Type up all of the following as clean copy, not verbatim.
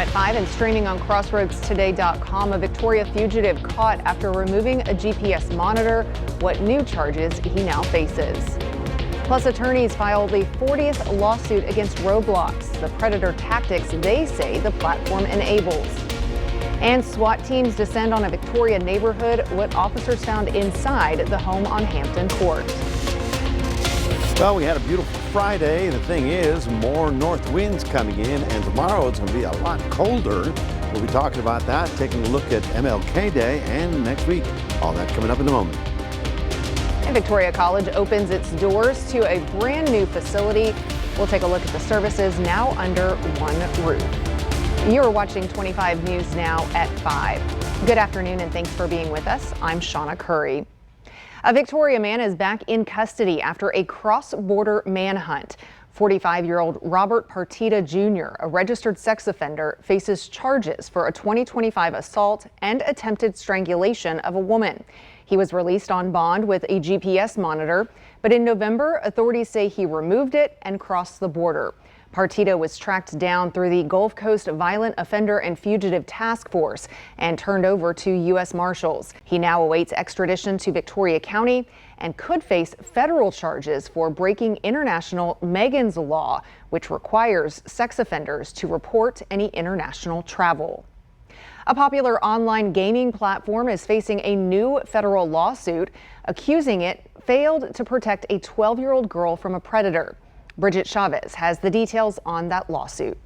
at 5 and streaming on crossroadstoday.com, a Victoria fugitive caught after removing a GPS monitor. What new charges he now faces. Plus, attorneys filed the 40th lawsuit against Roblox, the predator tactics they say the platform enables. And SWAT teams descend on a Victoria neighborhood, what officers found inside the home on Hampton Court. Well, we had a beautiful Friday. The thing is, more north winds coming in, and tomorrow it's going to be a lot colder. We'll be talking about that, taking a look at MLK Day and next week. All that coming up in a moment. And Victoria College opens its doors to a brand new facility. We'll take a look at the services now under one roof. You're watching 25 News Now at 5. Good afternoon and thanks for being with us. I'm Shawna Currie. A Victoria man is back in custody after a cross-border manhunt. 45-year-old Robert Partita Jr., a registered sex offender, faces charges for a 2025 assault and attempted strangulation of a woman. He was released on bond with a GPS monitor, but in November, authorities say he removed it and crossed the border. Partita was tracked down through the Gulf Coast Violent Offender and Fugitive Task Force and turned over to U.S. Marshals. He now awaits extradition to Victoria County and could face federal charges for breaking international Megan's Law, which requires sex offenders to report any international travel. A popular online gaming platform is facing a new federal lawsuit, accusing it failed to protect a 12-year-old girl from a predator. Bridget Chavez has the details on that lawsuit.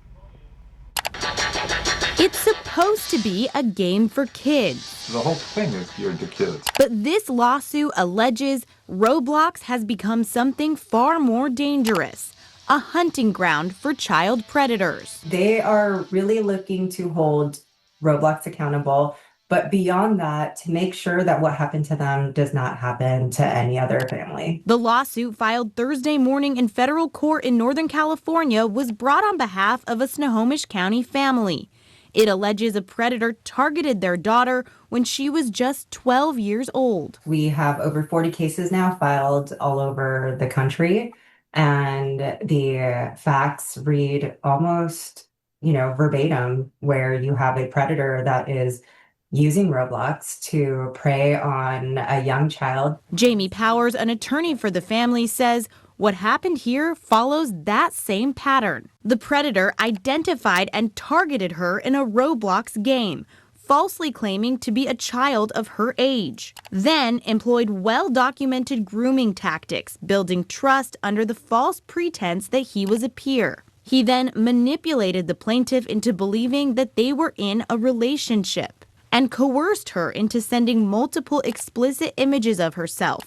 It's supposed to be a game for kids. The whole thing is geared to kids. But this lawsuit alleges Roblox has become something far more dangerous, a hunting ground for child predators. They are really looking to hold Roblox accountable, but beyond that, to make sure that what happened to them does not happen to any other family. The lawsuit filed Thursday morning in federal court in Northern California was brought on behalf of a Snohomish County family. It alleges a predator targeted their daughter when she was just 12 years old. We have over 40 cases now filed all over the country, and the facts read almost, verbatim, where you have a predator that is using Roblox to prey on a young child. Jamie Powers, an attorney for the family, says what happened here follows that same pattern. The predator identified and targeted her in a Roblox game, falsely claiming to be a child of her age. Then employed well-documented grooming tactics, building trust under the false pretense that he was a peer. He then manipulated the plaintiff into believing that they were in a relationship and coerced her into sending multiple explicit images of herself.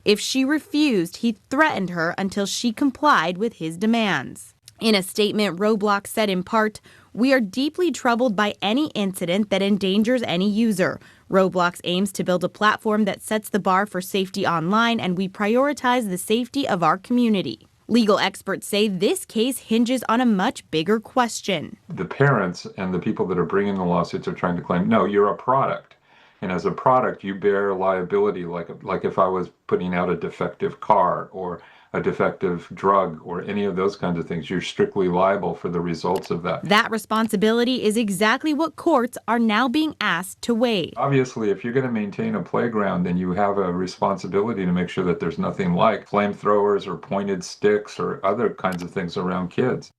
If she refused, he threatened her until she complied with his demands. In a statement, Roblox said in part, "We are deeply troubled by any incident that endangers any user. Roblox aims to build a platform that sets the bar for safety online, and we prioritize the safety of our community." Legal experts say this case hinges on a much bigger question. The parents and the people that are bringing the lawsuits are trying to claim, no, you're a product. And as a product, you bear liability, like if I was putting out a defective car or a defective drug or any of those kinds of things. You're strictly liable for the results of that. That responsibility is exactly what courts are now being asked to weigh. Obviously, if you're going to maintain a playground, then you have a responsibility to make sure that there's nothing like flamethrowers or pointed sticks or other kinds of things around kids.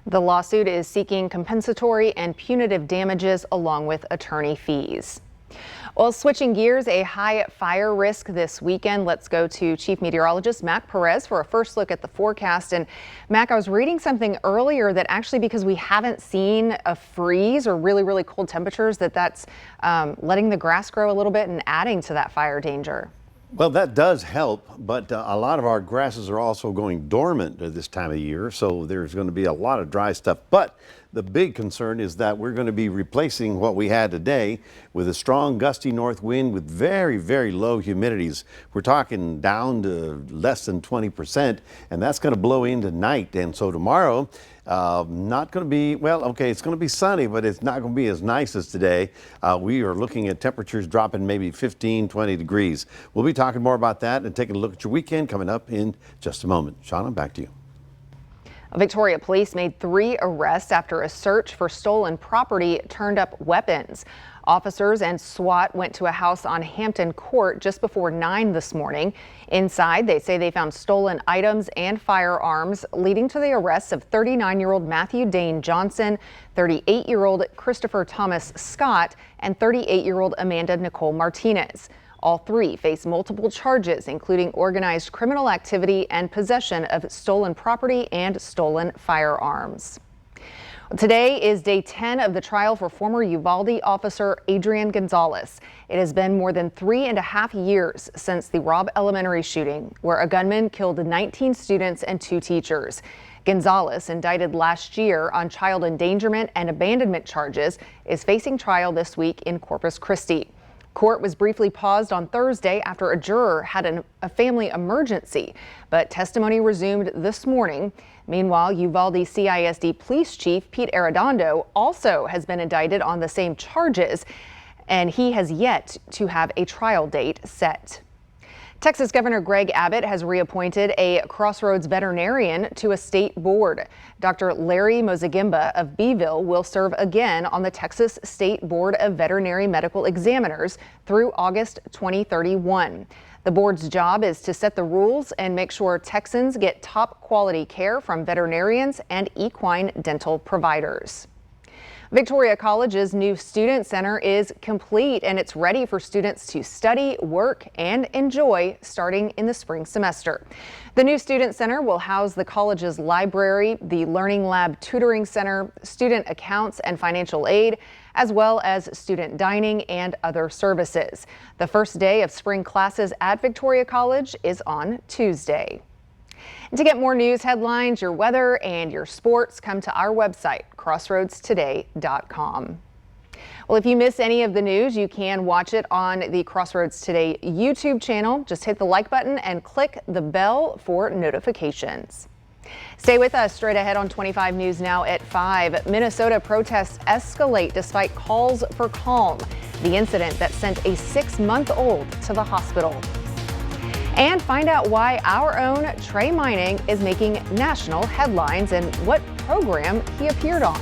The lawsuit is seeking compensatory and punitive damages along with attorney fees. Well, switching gears, a high fire risk this weekend. Let's go to Chief Meteorologist Mac Perez for a first look at the forecast. And Mac, I was reading something earlier that actually because we haven't seen a freeze or really, really cold temperatures, that's letting the grass grow a little bit and adding to that fire danger. Well, that does help, but a lot of our grasses are also going dormant at this time of year, so there's going to be a lot of dry stuff. But the big concern is that we're going to be replacing what we had today with a strong gusty north wind with very, very low humidities. We're talking down to less than 20%, and that's going to blow into night. And so tomorrow, not going to be, well, okay, it's going to be sunny, but it's not going to be as nice as today. We are looking at temperatures dropping maybe 15, 20 degrees. We'll be talking more about that and taking a look at your weekend coming up in just a moment. Shawna, back to you. Victoria police made 3 arrests after a search for stolen property turned up weapons. Officers and SWAT went to a house on Hampton Court just before 9 this morning. Inside, they say they found stolen items and firearms, leading to the arrests of 39-year-old Matthew Dane Johnson, 38-year-old Christopher Thomas Scott, and 38-year-old Amanda Nicole Martinez. All 3 face multiple charges, including organized criminal activity and possession of stolen property and stolen firearms. Today is day 10 of the trial for former Uvalde officer Adrian Gonzalez. It has been more than 3.5 years since the Robb Elementary shooting, where a gunman killed 19 students and 2 teachers. Gonzalez, indicted last year on child endangerment and abandonment charges, is facing trial this week in Corpus Christi. Court was briefly paused on Thursday after a juror had a family emergency, but testimony resumed this morning. Meanwhile, Uvalde CISD Police Chief Pete Arredondo also has been indicted on the same charges, and he has yet to have a trial date set. Texas Governor Greg Abbott has reappointed a Crossroads veterinarian to a state board. Dr. Larry Mozagimba of Beeville will serve again on the Texas State Board of Veterinary Medical Examiners through August 2031. The board's job is to set the rules and make sure Texans get top quality care from veterinarians and equine dental providers. Victoria College's new student center is complete and it's ready for students to study, work, and enjoy starting in the spring semester. The new student center will house the college's library, the Learning Lab Tutoring Center, student accounts and financial aid, as well as student dining and other services. The first day of spring classes at Victoria College is on Tuesday. And to get more news, headlines, your weather, and your sports, come to our website, crossroadstoday.com. Well, if you miss any of the news, you can watch it on the Crossroads Today YouTube channel. Just hit the like button and click the bell for notifications. Stay with us. Straight ahead on 25 News Now at 5. Minnesota protests escalate despite calls for calm. The incident that sent a 6-month-old to the hospital. And find out why our own Trey Mining is making national headlines and what program he appeared on.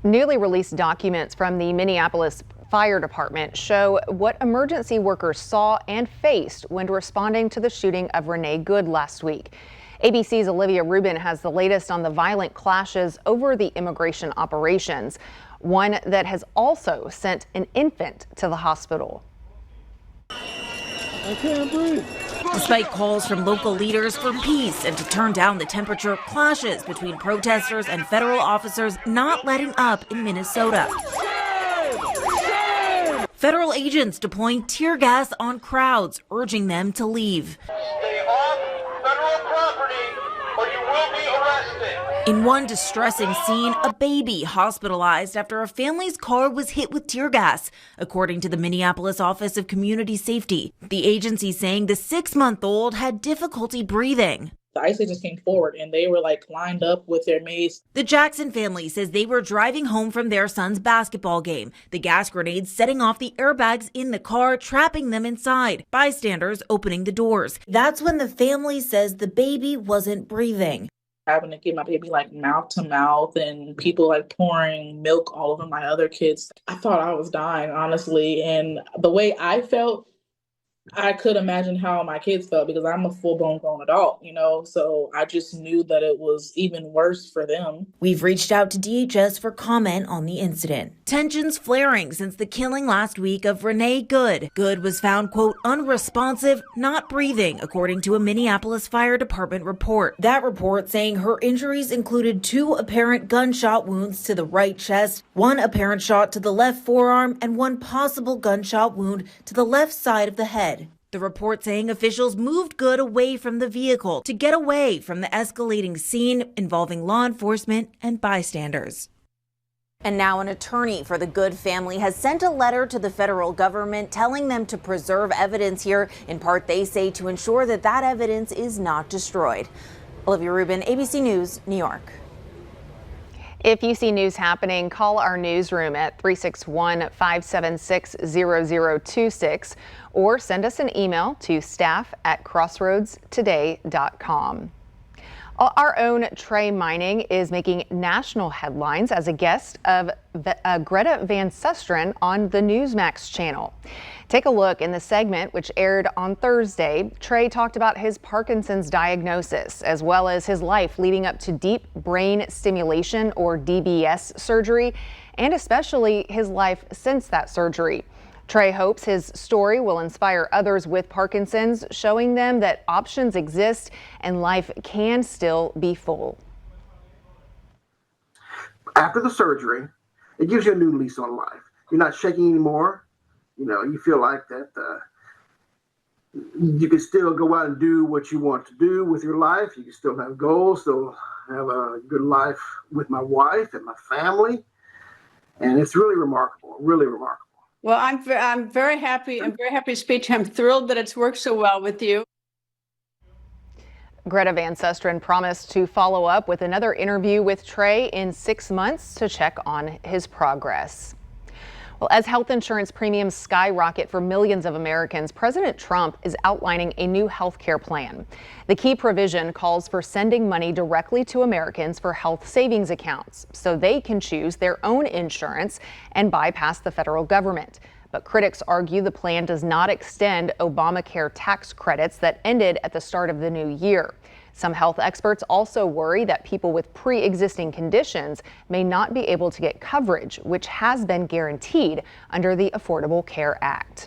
Newly released documents from the Minneapolis Fire Department show what emergency workers saw and faced when responding to the shooting of Renee Good last week. ABC's Olivia Rubin has the latest on the violent clashes over the immigration operations, one that has also sent an infant to the hospital. I can't breathe. Despite calls from local leaders for peace and to turn down the temperature, clashes between protesters and federal officers not letting up in Minnesota. Federal agents deploying tear gas on crowds, urging them to leave. Stay off federal property or you will be arrested. In In one distressing scene, a baby hospitalized after a family's car was hit with tear gas, according to the Minneapolis Office of Community Safety. The agency saying the 6-month-old had difficulty breathing. The ICE agents came forward and they were lined up with their mace. The Jackson family says they were driving home from their son's basketball game. The gas grenades setting off the airbags in the car, trapping them inside. Bystanders opening the doors. That's when the family says the baby wasn't breathing. Having to get my baby mouth to mouth and people pouring milk all over my other kids. I thought I was dying, honestly. And the way I felt, I could imagine how my kids felt because I'm a full-blown grown adult, so I just knew that it was even worse for them. We've reached out to DHS for comment on the incident. Tensions flaring since the killing last week of Renee Good. Good was found, quote, unresponsive, not breathing, according to a Minneapolis Fire Department report. That report saying her injuries included 2 apparent gunshot wounds to the right chest, 1 apparent shot to the left forearm, and 1 possible gunshot wound to the left side of the head. The report saying officials moved Good away from the vehicle to get away from the escalating scene involving law enforcement and bystanders. And now an attorney for the Good family has sent a letter to the federal government telling them to preserve evidence here. In part, they say to ensure that that evidence is not destroyed. Olivia Rubin, ABC News, New York. If you see news happening, call our newsroom at 361-576-0026 or send us an email to staff@crossroadstoday.com. Our own Trey Mining is making national headlines as a guest of Greta Van Susteren on the Newsmax channel. Take a look in the segment, which aired on Thursday. Trey talked about his Parkinson's diagnosis, as well as his life leading up to deep brain stimulation, or DBS surgery, and especially his life since that surgery. Trey hopes his story will inspire others with Parkinson's, showing them that options exist and life can still be full. After the surgery, it gives you a new lease on life. You're not shaking anymore. You feel like that you can still go out and do what you want to do with your life. You can still have goals, still have a good life with my wife and my family. And it's really remarkable, really remarkable. Well, I'm very happy. I'm very happy to speak to you. I'm thrilled that it's worked so well with you. Greta Van Susteren promised to follow up with another interview with Trey in 6 months to check on his progress. Well, as health insurance premiums skyrocket for millions of Americans, President Trump is outlining a new health care plan. The key provision calls for sending money directly to Americans for health savings accounts so they can choose their own insurance and bypass the federal government. But critics argue the plan does not extend Obamacare tax credits that ended at the start of the new year. Some health experts also worry that people with pre-existing conditions may not be able to get coverage, which has been guaranteed under the Affordable Care Act.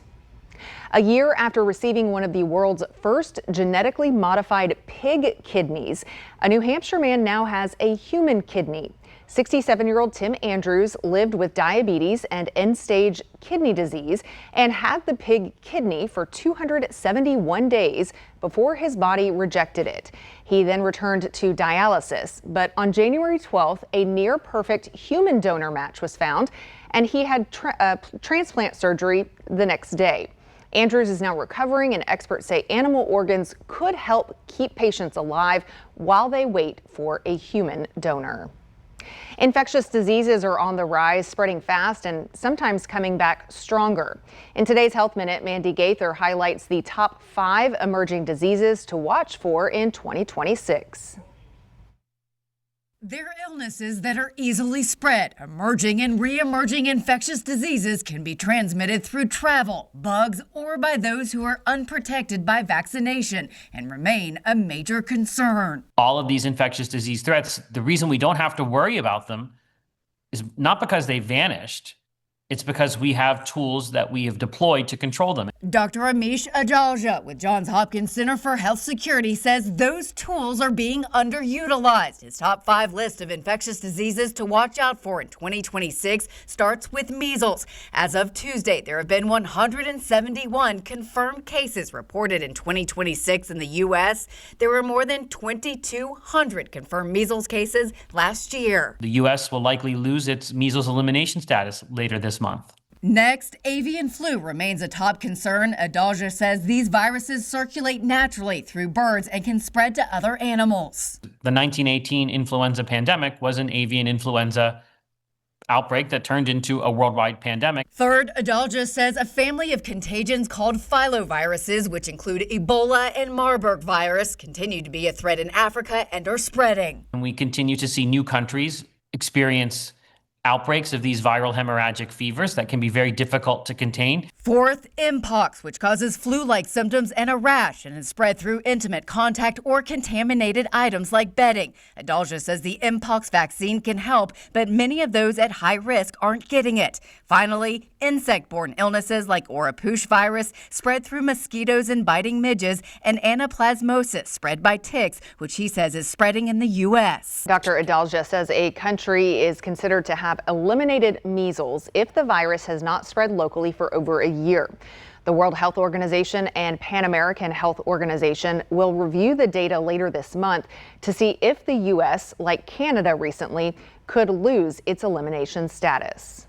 A year after receiving one of the world's first genetically modified pig kidneys, a New Hampshire man now has a human kidney. 67-year-old Tim Andrews lived with diabetes and end-stage kidney disease and had the pig kidney for 271 days before his body rejected it. He then returned to dialysis, but on January 12th, a near-perfect human donor match was found, and he had transplant surgery the next day. Andrews is now recovering, and experts say animal organs could help keep patients alive while they wait for a human donor. Infectious diseases are on the rise, spreading fast and sometimes coming back stronger. In today's Health Minute, Mandy Gaither highlights the top 5 emerging diseases to watch for in 2026. There are illnesses that are easily spread. Emerging and re-emerging infectious diseases can be transmitted through travel, bugs, or by those who are unprotected by vaccination and remain a major concern. All of these infectious disease threats, the reason we don't have to worry about them is not because they vanished. It's because we have tools that we have deployed to control them. Dr. Amish Adalja with Johns Hopkins Center for Health Security says those tools are being underutilized. His top 5 list of infectious diseases to watch out for in 2026 starts with measles. As of Tuesday, there have been 171 confirmed cases reported in 2026 in the U.S. There were more than 2,200 confirmed measles cases last year. The U.S. will likely lose its measles elimination status later this month. Next, avian flu remains a top concern. Adalja says these viruses circulate naturally through birds and can spread to other animals. The 1918 influenza pandemic was an avian influenza outbreak that turned into a worldwide pandemic. Third, Adalja says a family of contagions called filoviruses, which include Ebola and Marburg virus, continue to be a threat in Africa and are spreading. And we continue to see new countries experience outbreaks of these viral hemorrhagic fevers that can be very difficult to contain. Fourth, Mpox, which causes flu-like symptoms and a rash and is spread through intimate contact or contaminated items like bedding. Adalja says the Mpox vaccine can help, but many of those at high risk aren't getting it. Finally, insect-borne illnesses like Oropouche virus spread through mosquitoes and biting midges, and anaplasmosis spread by ticks, which he says is spreading in the U.S. Dr. Adalja says a country is considered to have eliminated measles if the virus has not spread locally for over a year. The World Health Organization and Pan American Health Organization will review the data later this month to see if the U.S., like Canada recently, could lose its elimination status.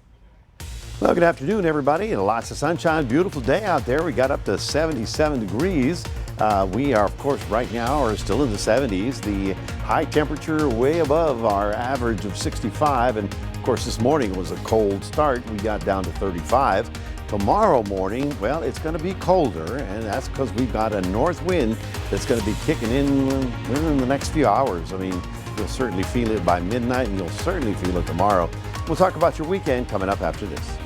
Well, good afternoon, everybody. Lots of sunshine, beautiful day out there. We got up to 77 degrees. We are, of course, right now are still in the 70s. The high temperature way above our average of 65. And of course, this morning was a cold start. We got down to 35. Tomorrow morning, well, it's going to be colder, and that's because we've got a north wind that's going to be kicking in the next few hours. I mean, you'll certainly feel it by midnight, and you'll certainly feel it tomorrow. We'll talk about your weekend coming up after this.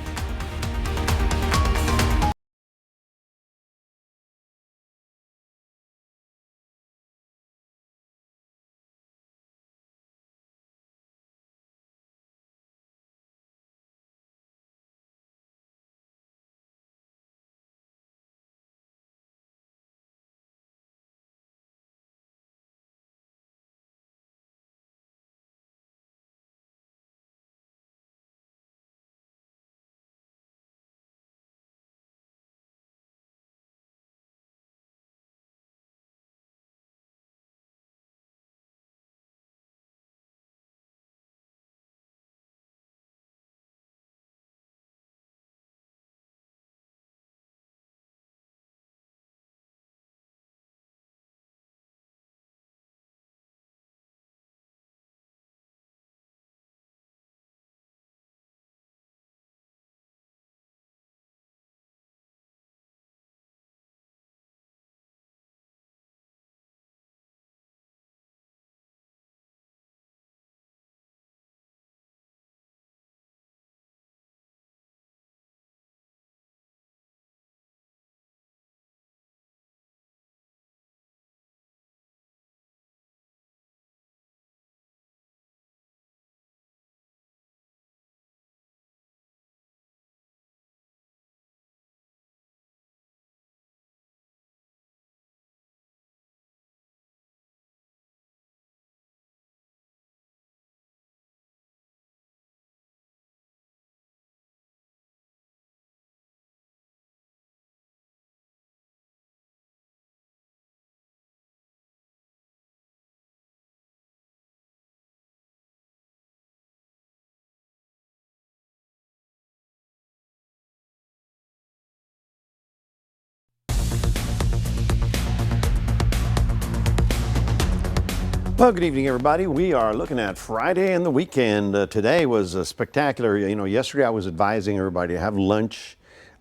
Well, good evening, everybody. We are looking at Friday and the weekend. Today was a spectacular. Yesterday I was advising everybody to have lunch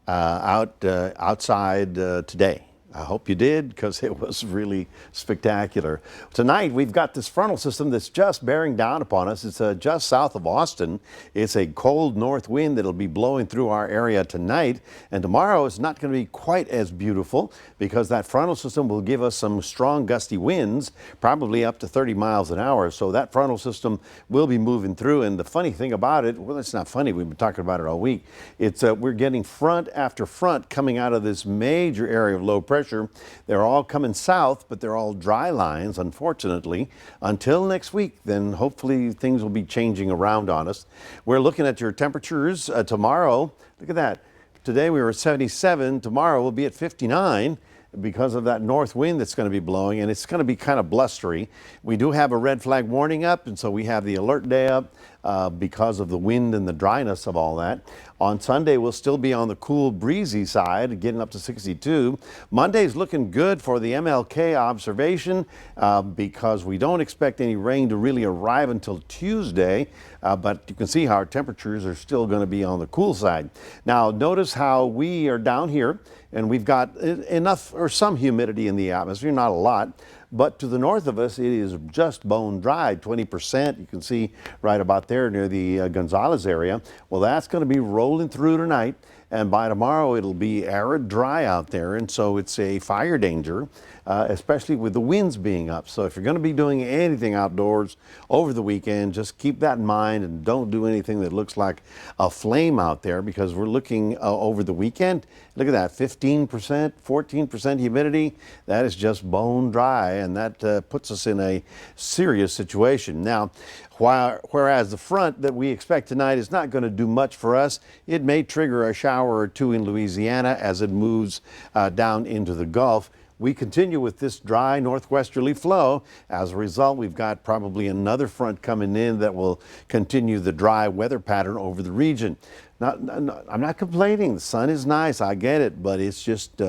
outside today. I hope you did, because it was really spectacular. Tonight, we've got this frontal system that's just bearing down upon us. It's just south of Austin. It's a cold north wind that'll be blowing through our area tonight. And tomorrow is not going to be quite as beautiful, because that frontal system will give us some strong gusty winds, probably up to 30 miles an hour. So that frontal system will be moving through. And the funny thing about it, well, it's not funny. We've been talking about it all week. It's we're getting front after front coming out of this major area of low pressure. They're all coming south, but they're all dry lines, unfortunately. Until next week, then hopefully things will be changing around on us. We're looking at your temperatures tomorrow. Look at that. Today we were at 77. Tomorrow we'll be at 59 because of that north wind that's going to be blowing, and it's going to be kind of blustery. We do have a red flag warning up, and so we have the alert day up because of the wind and the dryness of all that. On Sunday, we'll still be on the cool, breezy side, getting up to 62. Monday's looking good for the MLK observation because we don't expect any rain to really arrive until Tuesday, but you can see how our temperatures are still going to be on the cool side. Now, notice how we are down here, and we've got enough or some humidity in the atmosphere, not a lot. But to the north of us, it is just bone dry, 20%. You can see right about there near the Gonzales area. Well, that's going to be rolling through tonight. And by tomorrow, it'll be arid dry out there. And so it's a fire danger, especially with the winds being up. So if you're going to be doing anything outdoors over the weekend, just keep that in mind and don't do anything that looks like a flame out there, because we're looking over the weekend. Look at that, 15%, 14% humidity. That is just bone dry, and that puts us in a serious situation. Now, whereas the front that we expect tonight is not going to do much for us, it may trigger a shower or two in Louisiana as it moves down into the Gulf. We continue with this dry northwesterly flow. As a result, we've got probably another front coming in that will continue the dry weather pattern over the region. I'm not complaining. The sun is nice. I get it, but it's just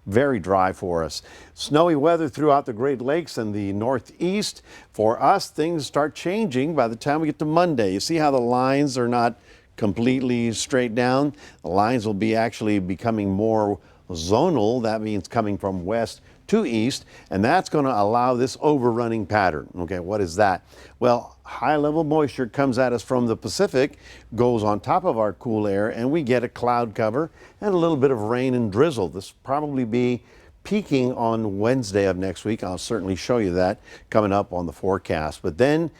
very dry for us. Snowy weather throughout the Great Lakes and the Northeast. For us, things start changing by the time we get to Monday. You see how the lines are not completely straight down? The lines will be actually becoming more zonal. That means coming from west to east, and that's going to allow this overrunning pattern. Okay, what is that? Well, high level moisture comes at us from the Pacific, goes on top of our cool air, and we get a cloud cover and a little bit of rain and drizzle. This will probably be peaking on Wednesday of next week. I'll certainly show you that coming up on the forecast. But then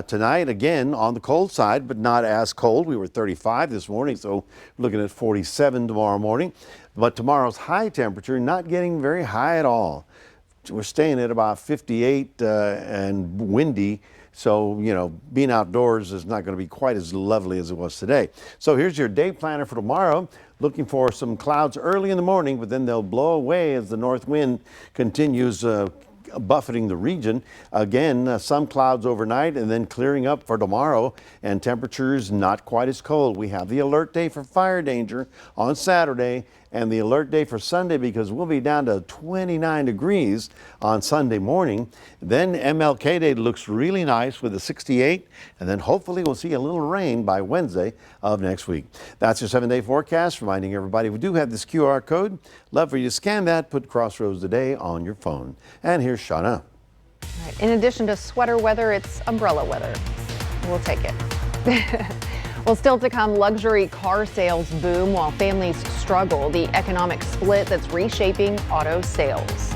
tonight, again, on the cold side, but not as cold. We were 35 this morning, so looking at 47 tomorrow morning. But tomorrow's high temperature, not getting very high at all. We're staying at about 58 and windy. So, you know, being outdoors is not going to be quite as lovely as it was today. So here's your day planner for tomorrow. Looking for some clouds early in the morning, but then they'll blow away as the north wind continues buffeting the region. Again, some clouds overnight and then clearing up for tomorrow, and temperatures not quite as cold. We have the alert day for fire danger on Saturday and the alert day for Sunday, because we'll be down to 29 degrees on Sunday morning. Then MLK Day looks really nice with a 68, and then hopefully we'll see a little rain by Wednesday of next week. That's your 7-day forecast, reminding everybody we do have this QR code. Love for you to scan that, put Crossroads Today on your phone. And here's Shawna. Right. In addition to sweater weather, it's umbrella weather. We'll take it. Well, still to come, luxury car sales boom while families struggle. The economic split that's reshaping auto sales.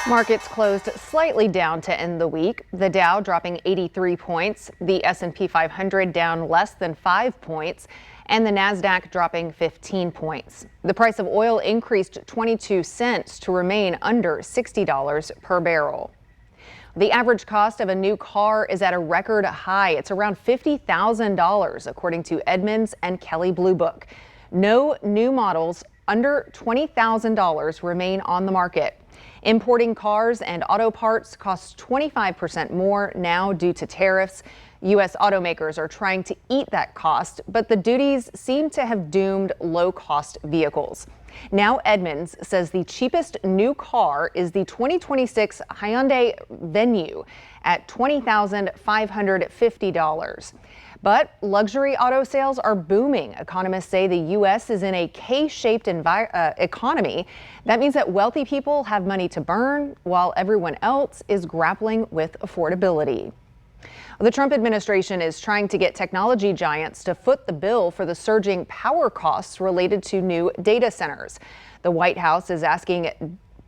Markets closed slightly down to end the week. The Dow dropping 83 points, the S&P 500 down less than 5 points, and the Nasdaq dropping 15 points. The price of oil increased 22 cents to remain under $60 per barrel. The average cost of a new car is at a record high. It's around $50,000, according to Edmunds and Kelley Blue Book. No new models under $20,000 remain on the market. Importing cars and auto parts costs 25% more now due to tariffs. U.S. automakers are trying to eat that cost, but the duties seem to have doomed low-cost vehicles. Now Edmunds says the cheapest new car is the 2026 Hyundai Venue at $20,550. But luxury auto sales are booming. Economists say the U.S. is in a K-shaped economy. That means that wealthy people have money to burn while everyone else is grappling with affordability. The Trump administration is trying to get technology giants to foot the bill for the surging power costs related to new data centers. The White House is asking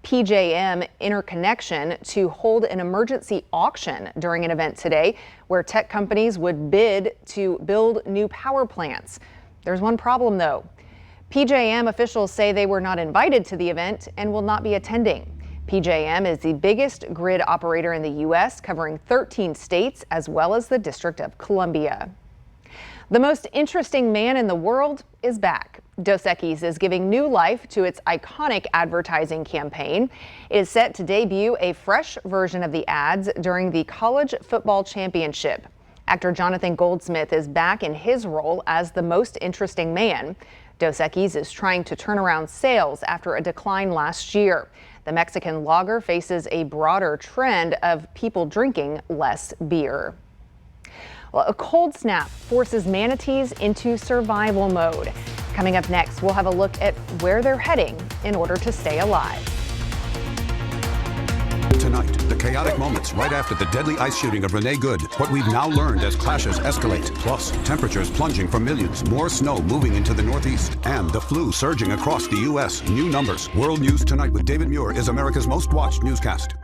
PJM Interconnection to hold an emergency auction during an event today where tech companies would bid to build new power plants. There's one problem, though. PJM officials say they were not invited to the event and will not be attending. PJM is the biggest grid operator in the U.S., covering 13 states as well as the District of Columbia. The most interesting man in the world is back. Dos Equis is giving new life to its iconic advertising campaign. It is set to debut a fresh version of the ads during the College Football Championship. Actor Jonathan Goldsmith is back in his role as the most interesting man. Dos Equis is trying to turn around sales after a decline last year. The Mexican lager faces a broader trend of people drinking less beer. Well, a cold snap forces manatees into survival mode. Coming up next, we'll have a look at where they're heading in order to stay alive. Tonight, the chaotic moments right after the deadly ice shooting of Renee Good. What we've now learned as clashes escalate. Plus, temperatures plunging for millions, more snow moving into the Northeast, and the flu surging across the U.S. New numbers. World News Tonight with David Muir is America's most watched newscast.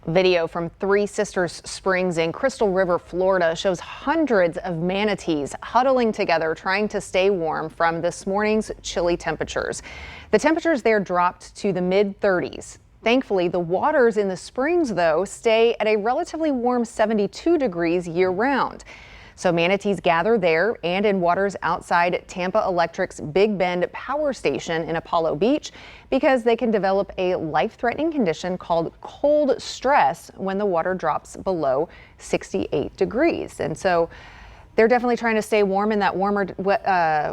Video from Three Sisters Springs in Crystal River, Florida shows hundreds of manatees huddling together trying to stay warm from this morning's chilly temperatures. The temperatures there dropped to the mid-30s. Thankfully, the waters in the springs, though, stay at a relatively warm 72 degrees year-round. So manatees gather there and in waters outside Tampa Electric's Big Bend Power Station in Apollo Beach because they can develop a life-threatening condition called cold stress when the water drops below 68 degrees. And so they're definitely trying to stay warm in that warmer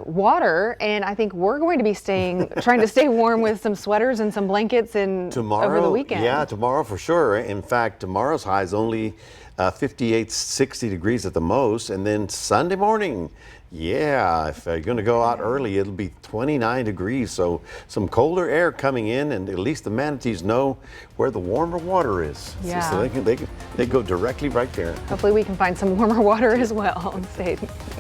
water, and I think we're going to be trying to stay warm with some sweaters and some blankets over the weekend. Yeah, tomorrow for sure. In fact, tomorrow's high is only 58, 60 degrees at the most, and then Sunday morning, yeah, if you're going to go out early, it'll be 29 degrees. So some colder air coming in, and at least the manatees know where the warmer water is. Yeah. So they go directly right there. Hopefully we can find some warmer water as well. Stay